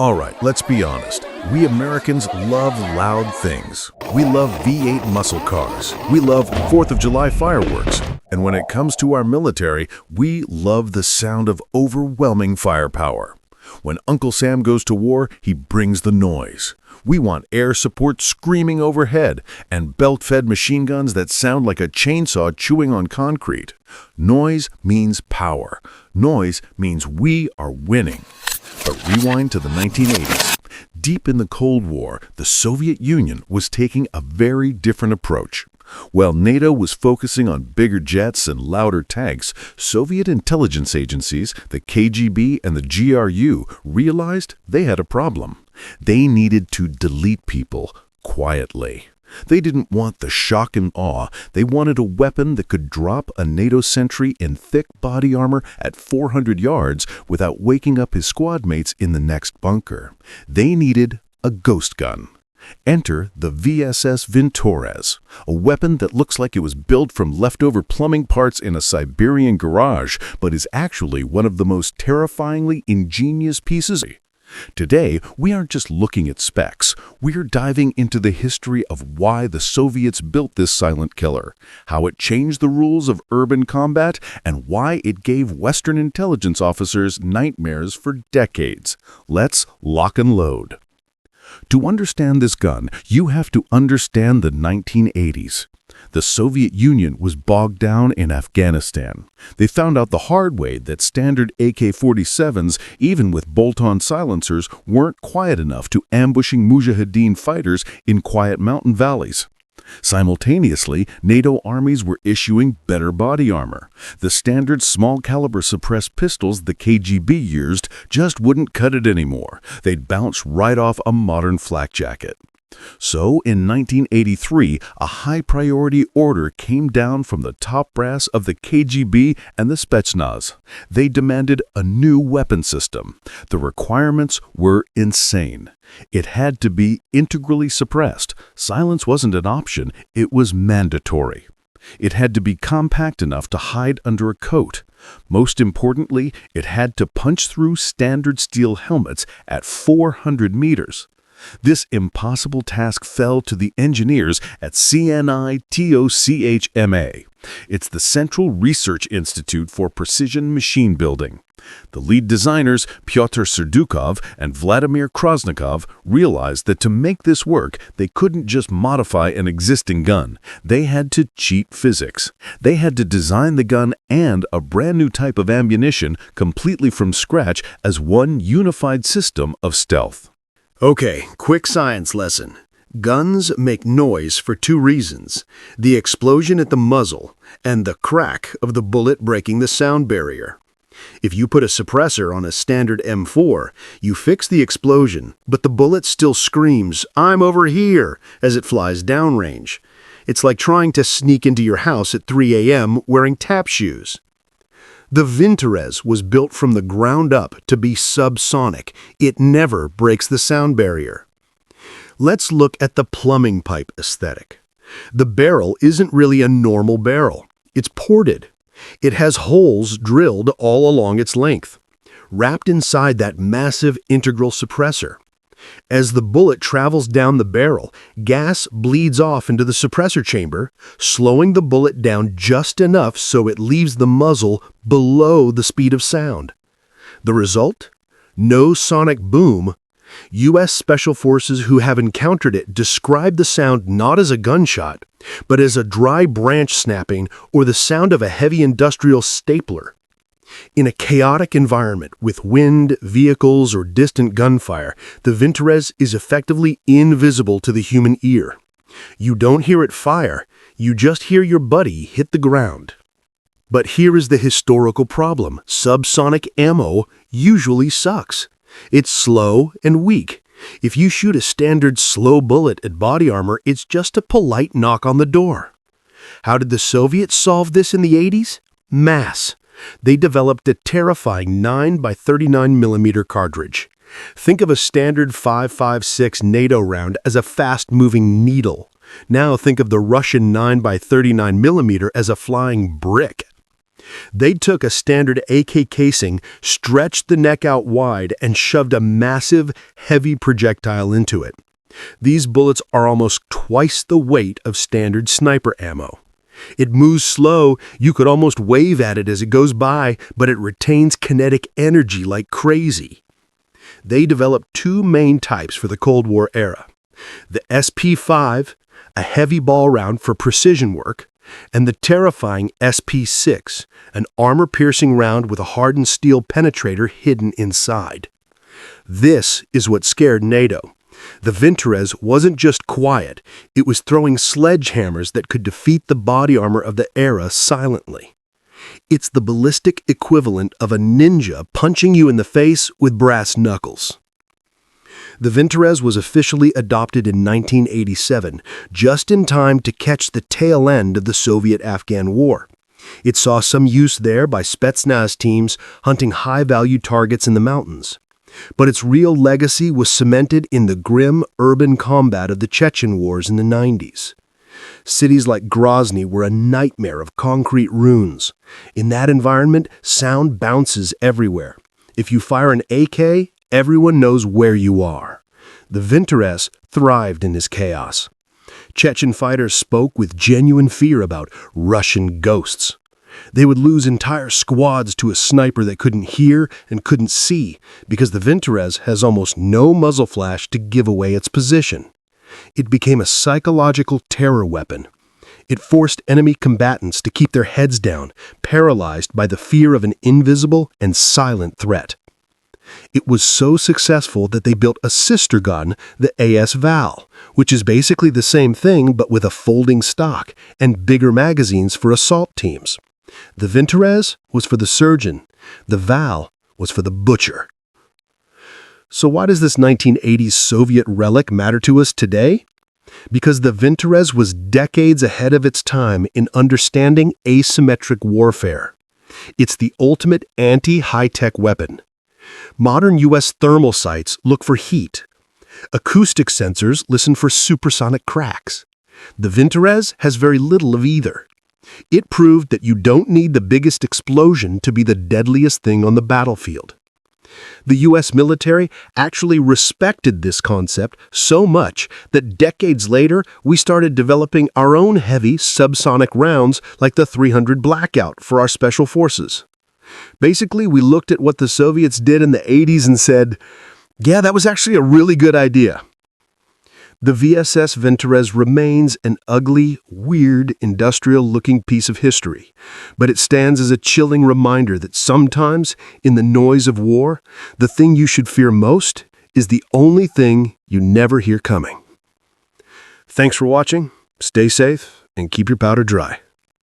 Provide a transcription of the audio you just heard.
All right, let's be honest. We Americans love loud things. We love V8 muscle cars. We love 4th of July fireworks. And when it comes to our military, we love the sound of overwhelming firepower. When Uncle Sam goes to war, he brings the noise. We want air support screaming overhead and belt-fed machine guns that sound like a chainsaw chewing on concrete. Noise means power. Noise means we are winning. But rewind to the 1980s. Deep in the Cold War, the Soviet Union was taking a very different approach. While NATO was focusing on bigger jets and louder tanks, Soviet intelligence agencies, the KGB and the GRU, realized they had a problem. They needed to delete people quietly. They didn't want the shock and awe. They wanted a weapon that could drop a NATO sentry in thick body armor at 400 yards without waking up his squad mates in the next bunker. They needed a ghost gun. Enter the VSS Vintorez, a weapon that looks like it was built from leftover plumbing parts in a Siberian garage, but is actually one of the most terrifyingly ingenious pieces. Today, we aren't just looking at specs. We're diving into the history of why the Soviets built this silent killer, how it changed the rules of urban combat, and why it gave Western intelligence officers nightmares for decades. Let's lock and load. To understand this gun, you have to understand the 1980s. The Soviet Union was bogged down in Afghanistan. They found out the hard way that standard AK-47s, even with bolt-on silencers, weren't quiet enough to ambushing Mujahideen fighters in quiet mountain valleys. Simultaneously, NATO armies were issuing better body armor. The standard small-caliber suppressed pistols the KGB used just wouldn't cut it anymore. They'd bounce right off a modern flak jacket. So, in 1983, a high-priority order came down from the top brass of the KGB and the Spetsnaz. They demanded a new weapon system. The requirements were insane. It had to be integrally suppressed. Silence wasn't an option, it was mandatory. It had to be compact enough to hide under a coat. Most importantly, it had to punch through standard steel helmets at 400 meters. This impossible task fell to the engineers at CNITOCHMA. It's the Central Research Institute for Precision Machine Building. The lead designers, Pyotr Serdukov and Vladimir Krasnikov, realized that to make this work, they couldn't just modify an existing gun. They had to cheat physics. They had to design the gun and a brand new type of ammunition completely from scratch as one unified system of stealth. Okay, quick science lesson. Guns make noise for two reasons: the explosion at the muzzle and the crack of the bullet breaking the sound barrier. If you put a suppressor on a standard M4, you fix the explosion, but the bullet still screams, "I'm over here," as it flies downrange. It's like trying to sneak into your house at 3 a.m. wearing tap shoes. The Vintorez was built from the ground up to be subsonic. It never breaks the sound barrier. Let's look at the plumbing pipe aesthetic. The barrel isn't really a normal barrel. It's ported. It has holes drilled all along its length, wrapped inside that massive integral suppressor. As the bullet travels down the barrel, gas bleeds off into the suppressor chamber, slowing the bullet down just enough so it leaves the muzzle below the speed of sound. The result? No sonic boom. U.S. Special Forces who have encountered it describe the sound not as a gunshot, but as a dry branch snapping or the sound of a heavy industrial stapler. In a chaotic environment with wind, vehicles, or distant gunfire, the Vintorez is effectively invisible to the human ear. You don't hear it fire, you just hear your buddy hit the ground. But here is the historical problem: subsonic ammo usually sucks. It's slow and weak. If you shoot a standard slow bullet at body armor, it's just a polite knock on the door. How did the Soviets solve this in the 80s? Mass. They developed a terrifying 9x39mm cartridge. Think of a standard 5.56 NATO round as a fast-moving needle. Now think of the Russian 9x39mm as a flying brick. They took a standard AK casing, stretched the neck out wide, and shoved a massive, heavy projectile into it. These bullets are almost twice the weight of standard sniper ammo. It moves slow, you could almost wave at it as it goes by, but it retains kinetic energy like crazy. They developed two main types for the Cold War era: the SP-5, a heavy ball round for precision work, and the terrifying SP-6, an armor-piercing round with a hardened steel penetrator hidden inside. This is what scared NATO. The Vintorez wasn't just quiet, it was throwing sledgehammers that could defeat the body armor of the era silently. It's the ballistic equivalent of a ninja punching you in the face with brass knuckles. The Vintorez was officially adopted in 1987, just in time to catch the tail end of the Soviet-Afghan War. It saw some use there by Spetsnaz teams hunting high-value targets in the mountains. But its real legacy was cemented in the grim urban combat of the Chechen Wars in the 90s. Cities like Grozny were a nightmare of concrete ruins. In that environment, sound bounces everywhere. If you fire an AK, everyone knows where you are. The Vintorez thrived in this chaos. Chechen fighters spoke with genuine fear about Russian ghosts. They would lose entire squads to a sniper that couldn't hear and couldn't see because the Vintorez has almost no muzzle flash to give away its position. It became a psychological terror weapon. It forced enemy combatants to keep their heads down, paralyzed by the fear of an invisible and silent threat. It was so successful that they built a sister gun, the AS Val, which is basically the same thing but with a folding stock and bigger magazines for assault teams. The Vintorez was for the surgeon. The Val was for the butcher. So why does this 1980s Soviet relic matter to us today? Because the Vintorez was decades ahead of its time in understanding asymmetric warfare. It's the ultimate anti-high-tech weapon. Modern U.S. thermal sights look for heat. Acoustic sensors listen for supersonic cracks. The Vintorez has very little of either. It proved that you don't need the biggest explosion to be the deadliest thing on the battlefield. The U.S. military actually respected this concept so much that decades later we started developing our own heavy subsonic rounds like the 300 Blackout for our special forces. Basically, we looked at what the Soviets did in the 80s and said, yeah, that was actually a really good idea. The VSS Vintorez remains an ugly, weird, industrial-looking piece of history, but it stands as a chilling reminder that sometimes, in the noise of war, the thing you should fear most is the only thing you never hear coming. Thanks for watching, stay safe, and keep your powder dry.